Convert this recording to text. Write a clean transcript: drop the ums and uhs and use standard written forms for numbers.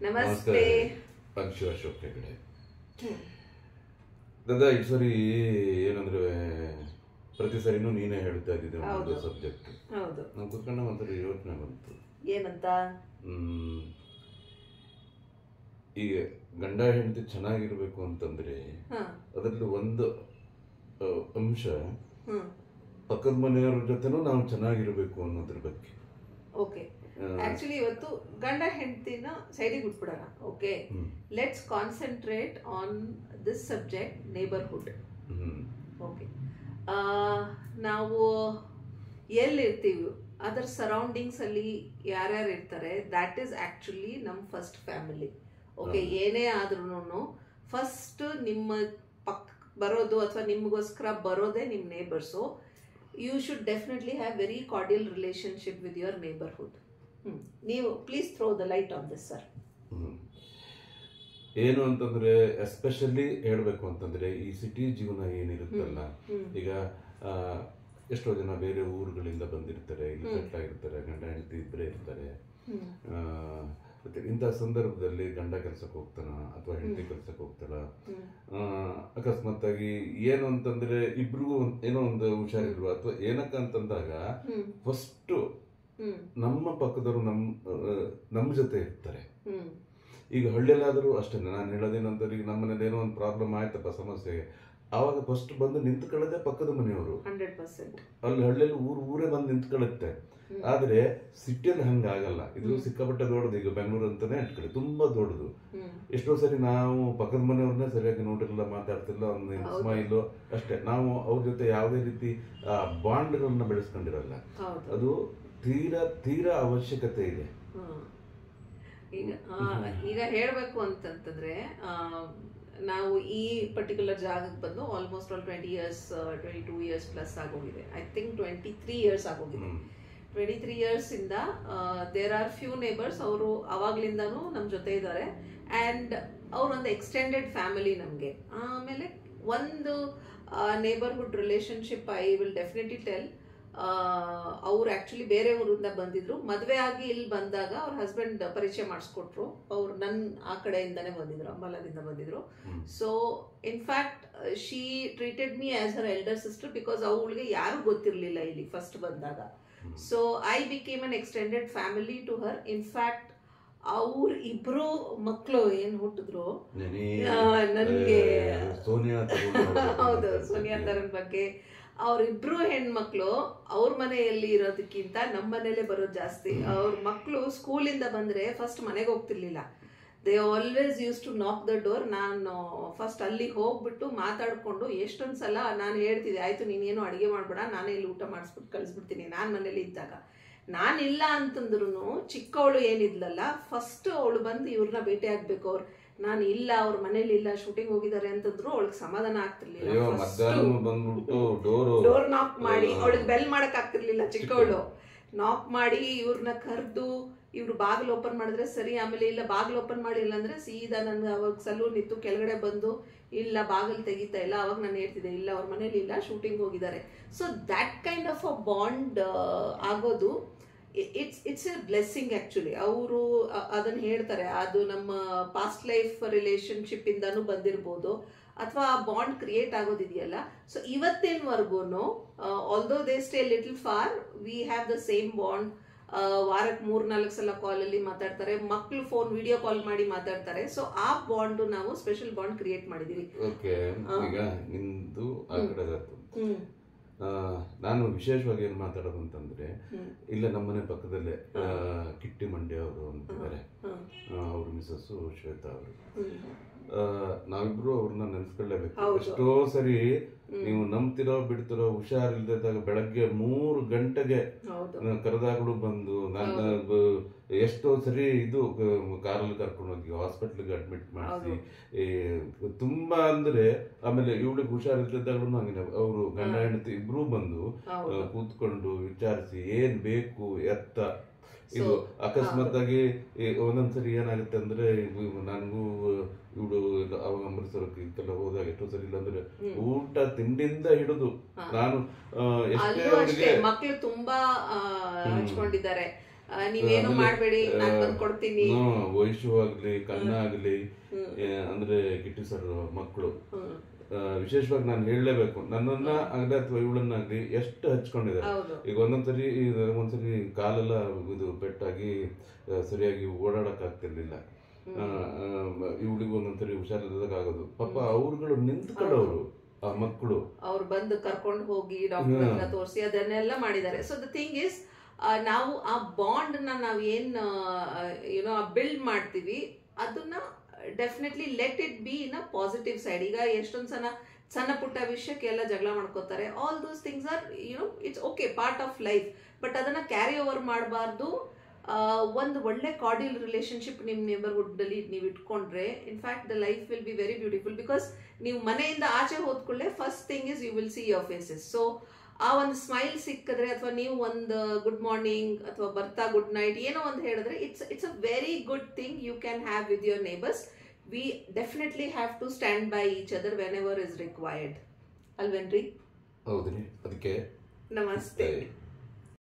ನಮಸ್ತೆ. ಪಂಚು ಅಶೋಕ್ ಹೆಗಡೆ. ದಾದಾ, ಈ ಸರಿ ಏನಂದ್ರೆ ಪ್ರತಿ ಸರಿನೂ ನೀನೇ ಹೇಳ್ತಾ ಇದ್ದಿದ್ದೆ ಒಂದು ಸಬ್ಜೆಕ್ಟ್. ಹೌದು, ನಾವು ಕುತ್ಕೊಂಡ ಒಂದ್ಸರಿ ಯೋಚನೆ ಬಂತು. ಏನಂತ? ಈಗ ಗಂಡ ಹೆಂಡತಿ ಚೆನ್ನಾಗಿರ್ಬೇಕು ಅಂತಂದ್ರೆ ಅದರಲ್ಲಿ ಒಂದು ಅಂಶ ಪಕ್ಕದ ಮನೆಯವ್ರ ಜೊತೆನೂ ನಾವು ಚೆನ್ನಾಗಿರ್ಬೇಕು ಅನ್ನೋದ್ರ ಬಗ್ಗೆ. ಓಕೆ, ಆಕ್ಚುಲಿ ಇವತ್ತು ಗಂಡ ಹೆಂಡತಿನ ಸೈಡಿಗೆ ಬಿಟ್ಬಿಡೋಣ. Okay, let's concentrate on this subject, neighbourhood. Okay, ನಾವು ಎಲ್ಲಿರ್ತೀವಿ, ಅದರ ಸರೌಂಡಿಂಗ್ಸ್ ಅಲ್ಲಿ ಯಾರ್ಯಾರು ಇರ್ತಾರೆ, ದ್ಯಾಟ್ ಈಸ್ ಆಕ್ಚುಲಿ ನಮ್ಮ ಫಸ್ಟ್ ಫ್ಯಾಮಿಲಿ. ಓಕೆ, ಏನೇ ಆದ್ರೂ ಫಸ್ಟ್ ನಿಮ್ಮ ಪಕ್ಕ ಬರೋದು ಅಥವಾ ನಿಮಗೋಸ್ಕರ ಬರೋದೇ ನಿಮ್ಮ neighbours. You should definitely have very cordial relationship with your neighbourhood. ನೀವು please throw the light on this sir. ಏನು ಅಂತಂದ್ರೆ ಎಸ್ಪೆಷಲಿ ಹೇಳ್ಬೇಕು ಅಂತಂದ್ರೆ ಈ ಸಿಟಿ ಜೀವನ ಏನಿರುತ್ತಲ್ಲ, ಈಗ ಎಷ್ಟೋ ಜನ ಬೇರೆ ಊರುಗಳಿಂದ ಬಂದಿರ್ತಾರೆ, ಇಲ್ಲಿ ಸೆಟ್ಲ್ ಆಗಿರ್ತಾರೆ, ಗಂಡ ಹೆಂಡತಿ ಇಬ್ಬರೇ ಇರ್ತಾರೆ. ಮತ್ತೆ ಇಂಥ ಸಂದರ್ಭದಲ್ಲಿ ಗಂಡ ಕೆಲ್ಸಕ್ಕೆ ಹೋಗ್ತಾನ ಅಥವಾ ಹೆಂಡತಿ ಕೆಲ್ಸಕ್ಕೆ ಹೋಗ್ತಾರ, ಅಕಸ್ಮಾತ್ತಾಗಿ ಏನು ಅಂತಂದ್ರೆ ಇಬ್ರಿಗೂ ಏನೋ ಒಂದು ಹುಷಾರಿಲ್ವ ಅಥವಾ ಏನಕ್ಕ ಅಂತಂದಾಗ ಫಸ್ಟ್ ನಮ್ಮ ಪಕ್ಕದವರು ನಮ್ಮ ಜೊತೆ ಇರ್ತಾರೆ. ಈಗ ಹಳ್ಳಿಯಲ್ಲಾದರೂ ಅಷ್ಟೇ, ನಾನು ಹೇಳೋದೇನಂದ್ರೆ ಈಗ ನಮ್ಮ ಮನೇಲಿ ಏನೋ ಒಂದು ಪ್ರಾಬ್ಲಮ್ ಆಯ್ತಪ್ಪ, ಸಮಸ್ಯೆಗೆ, ಆವಾಗ ಫಸ್ಟ್ ಬಂದು ನಿಂತ್ಕೊಳ್ಳೋದೇ ಪಕ್ಕದ ಮನೆಯವರು. ಅಲ್ಲಿ ಹಳ್ಳಿಯಲ್ಲಿ ಊರೇ ಬಂದು ನಿಂತ್ಕೊಳ್ಳುತ್ತೆ. ಆದ್ರೆ ಸಿಟಿಯಲ್ಲಿ ಹಂಗಾಗಲ್ಲ. ಇದು ಸಿಕ್ಕಾಪಟ್ಟೆ ದೊಡ್ಡದು. ಈಗ ಬೆಂಗಳೂರು ಅಂತಾನೆ ಇಟ್ಕೊಳ್ಳಿ, ತುಂಬಾ ದೊಡ್ಡದು. ಎಷ್ಟೋ ಸರಿ ನಾವು ಪಕ್ಕದ ಮನೆಯವ್ರನ್ನೇ ಸರಿಯಾಗಿ ನೋಡಿರಲ್ಲ, ಮಾತಾಡ್ತಿಲ್ಲ, ಒಂದು ಸ್ಮೈಲು ಅಷ್ಟೇ. ನಾವು ಅವ್ರ ಜೊತೆ ಯಾವುದೇ ರೀತಿ ಬಾಂಡ್ಗಳನ್ನ ಬೆಳೆಸ್ಕೊಂಡಿರಲ್ಲ. ಅದು ತೀರಾ ಅವಶ್ಯಕತೆ ಇದೆ. ಈಗ ಹೇಳ್ಬೇಕು ಅಂತಂತಂದ್ರೆ, ನಾವು ಈ ಪರ್ಟಿಕ್ಯುಲರ್ ಜಾಗಕ್ಕೆ ಬಂದು ಆಲ್ಮೋಸ್ಟ್ 20 years 22 years ಪ್ಲಸ್ ಆಗೋಗಿದೆ. ಐ ಥಿಂಕ್ 23 years ಆಗೋಗಿದೆ. 23 years ಇಂದ ದೇರ್ ಆರ್ ಫ್ಯೂ ನೇಬರ್ಸ್. ಅವರು ಅವಾಗ್ಲಿಂದಾನು ನಮ್ಮ ಜೊತೆ ಇದ್ದಾರೆ ಅಂಡ್ ಅವ್ರೊಂದು ಎಕ್ಸ್ಟೆಂಡೆಡ್ ಫ್ಯಾಮಿಲಿ ನಮಗೆ. ಆಮೇಲೆ ಒಂದು neighbourhood relationship I will definitely tell. ಅವ್ರು ಆಕ್ಚುಲಿ ಬೇರೆ ಊರಿಂದ ಬಂದಿದ್ರು. ಮದುವೆ ಆಗಿ ಇಲ್ಲಿ ಬಂದಾಗ ಅವ್ರ ಹಸ್ಬೆಂಡ್ ಪರಿಚಯ ಮಾಡಿಸ್ಕೊಟ್ರು. ಅವ್ರು ನನ್ನ ಆ ಕಡೆಯಿಂದಾನೆ ಬಂದಿದ್ರು, ಅಂಬಾಲದಿಂದ ಬಂದಿದ್ರು. So in fact she treated me as her elder sister, because ಅವಳಿಗೆ ಯಾರು ಗೊತ್ತಿರಲಿಲ್ಲ ಇಲ್ಲಿ ಫಸ್ಟ್ ಬಂದಾಗ. So I became an extended family to her. In fact ಅವ್ರ ಇಬ್ರು ಮಕ್ಕಳು ಏನ್ ಹುಟ್ಟಿದ್ರು ನನ್ಗೆ, ಹೌದು, ಸೋನಿಯಾ ತರನ್ ಬಗ್ಗೆ. ಅವ್ರಿಬ್ರು ಹೆಣ್ಮಕ್ಳು ಅವ್ರ ಮನೆಯಲ್ಲಿ ಇರೋದಕ್ಕಿಂತ ನಮ್ಮ ಮನೇಲೆ ಬರೋದು ಜಾಸ್ತಿ. ಅವ್ರ ಮಕ್ಕಳು ಸ್ಕೂಲಿಂದ ಬಂದ್ರೆ ಫಸ್ಟ್ ಮನೆಗೆ ಹೋಗ್ತಿರ್ಲಿಲ್ಲ. ದೇ ಆಲ್ವೇಸ್ ಯೂಸ್ ಟು ನಾಕ್ ದ ಡೋರ್. ನಾನು ಫಸ್ಟ್ ಅಲ್ಲಿಗೆ ಹೋಗ್ಬಿಟ್ಟು ಮಾತಾಡ್ಕೊಂಡು ಎಷ್ಟೊಂದು ಸಲ ನಾನು ಹೇಳ್ತಿದ್ದೆ, ಆಯ್ತು ನೀನೇನು ಅಡುಗೆ ಮಾಡ್ಬೇಡ, ನಾನೇ ಇಲ್ಲಿ ಊಟ ಮಾಡಿಸ್ಬಿಟ್ಟು ಕಳಿಸ್ಬಿಡ್ತೀನಿ. ನಾನು ಮನೇಲಿ ಇದ್ದಾಗ ನಾನಿಲ್ಲ ಅಂತಂದ್ರು ಚಿಕ್ಕವಳು ಏನಿದ್ಲಲ್ಲ, ಫಸ್ಟ್ ಅವಳು ಬಂದು ಇವ್ರನ್ನ ಭೇಟಿ ಆಗ್ಬೇಕು. ಅವ್ರು ನಾನು ಇಲ್ಲ, ಅವ್ರ ಮನೇಲಿ ಇಲ್ಲ, ಶೂಟಿಂಗ್ ಹೋಗಿದ್ದಾರೆ ಅಂತಂದ್ರು ಅವಳಿಗೆ ಸಮಾಧಾನ ಆಗ್ತಿರ್ಲಿಲ್ಲ. ಡೋರ್ ನಾಕ್ ಮಾಡಿ, ಅವಳಿಗೆ ಬೆಲ್ ಮಾಡಕ್ ಆಗ್ತಿರ್ಲಿಲ್ಲ ಚಿಕ್ಕವಳು. ನಾಕ್ ಮಾಡಿ ಇವ್ರನ್ನ ಕರೆದು ಇವ್ರು ಬಾಗಿಲು ಓಪನ್ ಮಾಡಿದ್ರೆ ಸರಿ, ಆಮೇಲೆ ಇಲ್ಲ ಬಾಗಿಲು ಓಪನ್ ಮಾಡಿಲ್ಲ ಅಂದ್ರೆ ಸೀದಾ ನನ್ಗೆ ಅವಾಗ ಸಲೂನ್ ಇತ್ತು, ಕೆಳಗಡೆ ಬಂದು ಇಲ್ಲ ಬಾಗಿಲು ತೆಗಿತಾ ಇಲ್ಲ. ಅವಾಗ ನಾನು ಹೇಳ್ತಿದ್ದೆ ಇಲ್ಲ ಅವ್ರ ಮನೇಲಿ ಇಲ್ಲ, ಶೂಟಿಂಗ್ ಹೋಗಿದ್ದಾರೆ. So that kind of a bond ಆಗೋದು ಇಟ್ಸ್ ಎ ಬ್ಲೆಸ್ಸಿಂಗ್ ಆಕ್ಚುಲಿ. ಅವರು ಅದನ್ನ ಹೇಳ್ತಾರೆ, ಅದು ನಮ್ಮ ಪಾಸ್ಟ್ ಲೈಫ್ ರಿಲೇಶನ್ಶಿಪ್ ಇಂದಾನು ಬಂದಿರ್ಬೋದು ಅಥವಾ ಆ ಬಾಂಡ್ ಕ್ರಿಯೇಟ್ ಆಗೋದಿದೆಯಲ್ಲ. ಸೊ ಇವತ್ತಿನವರೆಗೂ although they stay little for, we have the same bond. ವಾರಕ್ಕೆ 3-4 ಸಲ ಕಾಲಲ್ಲಿ ಮಾತಾಡ್ತಾರೆ, ಮಕ್ಳು ಫೋನ್ ವಿಡಿಯೋ ಕಾಲ್ ಮಾಡಿ ಮಾತಾಡ್ತಾರೆ. ಸೊ ಆ ಬಾಂಡ್ ನಾವು ಸ್ಪೆಷಲ್ ಬಾಂಡ್ ಕ್ರಿಯೇಟ್ ಮಾಡಿದೀವಿ. ನಾನು ವಿಶೇಷವಾಗಿ ಏನು ಮಾತಾಡೋದು ಅಂತಂದ್ರೆ, ಇಲ್ಲ ನಮ್ಮನೆ ಪಕ್ಕದಲ್ಲೇ ಕಿಟ್ಟಿ ಮಂಡ್ಯ ಅವರು ಅಂತಿದ್ದಾರೆ, ಅವ್ರ ಮಿಸಸ್ಸು ಶ್ವೇತಾ ಅವರು. ನಾವಿಬ್ರು ಅವ್ರನ್ನ ನೆನ್ಸ್ಕೊಳ್ಳೇಬೇಕು. ಎಷ್ಟೋ ಸರಿ ನೀವು ನಂಬ್ತಿರೋ ಬಿಡ್ತಿರೋ, ಹುಷಾರಿಲ್ದಾಗ ಬೆಳಗ್ಗೆ 3 ಗಂಟೆಗೆ ಕರೆದಾಗಳು ಬಂದು ನಾನು ಎಷ್ಟೋ ಸರಿ ಇದು ಕಾರಲ್ಲಿ ಕರ್ಕೊಂಡು ಹೋಗಿ ಹಾಸ್ಪಿಟ್ಲಿಗೆ ಅಡ್ಮಿಟ್ ಮಾಡಿಸಿ ತುಂಬಾ ಅಂದ್ರೆ. ಆಮೇಲೆ ಇವಳಿಗೆ ಹುಷಾರಿಲ್ದಾಗ್ಲೂ ಹಂಗೆ ಅವರು ಗಂಡ ಹೆಂಡತಿ ಇಬ್ರು ಬಂದು ಕೂತ್ಕೊಂಡು ವಿಚಾರಿಸಿ ಏನ್ ಬೇಕು ಎತ್ತ. ಇದು ಅಕಸ್ಮಾತ್ ಆಗಿ ಒಂದೊಂದ್ಸರಿ ಏನಾಗುತ್ತೆ ಅಂದ್ರೆ, ನನಗೂ ಇವಳು ಅವಾಗ ಅಮೃತಸರಕ್ಕೆ ಇದಕ್ಕೆಲ್ಲ ಹೋದಾಗ ಎಷ್ಟೋ ಸರಿ ಇಲ್ಲ ಅಂದ್ರೆ ಊಟ ತಿಂಡಿಯಿಂದ ಹಿಡಿದು ನಾನು ಮಕ್ಕಳು ತುಂಬಾ ಹಚ್ಕೊಂಡಿದ್ದಾರೆ. ನೀವೇನು ಮಾಡ್ಬೇಡಿ ನಾನು ಬಂದು ಕೊಡ್ತೀನಿ. ವಯಸ್ಸು ಆಗ್ಲಿ ಕನ್ನ ಆಗ್ಲಿ ಅಂದ್ರೆ ಕಿಟ್ಟಿ ಸರ್ ಮಕ್ಕಳು ವಿಶೇಷವಾಗಿ ನಾನು ಹೇಳಲೇಬೇಕು, ನನ್ನನ್ನ ಆಗಲಿ ಅಥವಾ ಇವಳನ್ನಾಗ್ಲಿ ಎಷ್ಟು ಹಚ್ಕೊಂಡಿದ್ದಾರೆ. ಈಗ ಒಂದೊಂದ್ಸರಿ ಕಾಲೆಲ್ಲ ಇದು ಪೆಟ್ಟಾಗಿ ಸರಿಯಾಗಿ ಓಡಾಡಕ್ ಆಗ್ತಿರ್ಲಿಲ್ಲ, ಇವಳಿಗೆ ಒಂದೊಂದ್ಸರಿ ಹುಷಾರಿಲ್ಲದಾಗ ಆಗೋದು. ಪಾಪ ಅವ್ರುಗಳು ನಿಂತ್ಕೊಳ್ಳೋರು, ಆ ಮಕ್ಕಳು ಅವ್ರು ಬಂದು ಕರ್ಕೊಂಡು ಹೋಗಿ ಡಾಕ್ಟರ್ ಹತ್ರ ತೋರಿಸಿ ಅದನ್ನೆಲ್ಲ ಮಾಡಿದ್ದಾರೆ. ಸೊ ದ ಥಿಂಗ್ ಇಸ್, ನಾವು ಆ ಬಾಂಡ್ ನಾವು ಏನ್ ಬಿಲ್ಡ್ ಮಾಡ್ತೀವಿ ಅದನ್ನ definitely let it be in a positive side. ಈಗ ಎಷ್ಟೊಂದ್ ಸಣ್ಣ ಪುಟ್ಟ ವಿಷಯಕ್ಕೆ ಎಲ್ಲ ಜಗಳ ಮಾಡ್ಕೋತಾರೆ. All those things are it's okay, part of life. But ಅದನ್ನ ಕ್ಯಾರಿ ಓವರ್ ಮಾಡಬಾರ್ದು. ಒಂದು ಒಳ್ಳೆ ಕಾರ್ಡಿಯಲ್ ರಿಲೇಶನ್ಶಿಪ್ ನಿಮ್ಮ ನೇಬರ್ಹುಡ್ ಅಲ್ಲಿ ನೀವು ಇಟ್ಕೊಂಡ್ರೆ in fact the life will be very beautiful. Because ನೀವು ಮನೆಯಿಂದ ಆಚೆ ಹೋದ್ಕೊಳ್ಳೆ first thing is you will see your faces. So ಆ ಒಂದು ಸ್ಮೈಲ್ ಸಿಕ್ಕಿದ್ರೆ ಅಥವಾ ನೀವು ಒಂದು ಗುಡ್ ಮಾರ್ನಿಂಗ್ ಅಥವಾ ಬರ್ತಾ ಗುಡ್ ನೈಟ್ ಏನೋ ಒಂದು ಹೇಳಿದ್ರೆ it's a very good thing you can have with your neighbours. We definitely have to stand by each other whenever is required. ಅಲ್ವೇನ್ರಿ? ಹೌದ್ರಿ. ಅದಕ್ಕೆ ನಮಸ್ತೆ.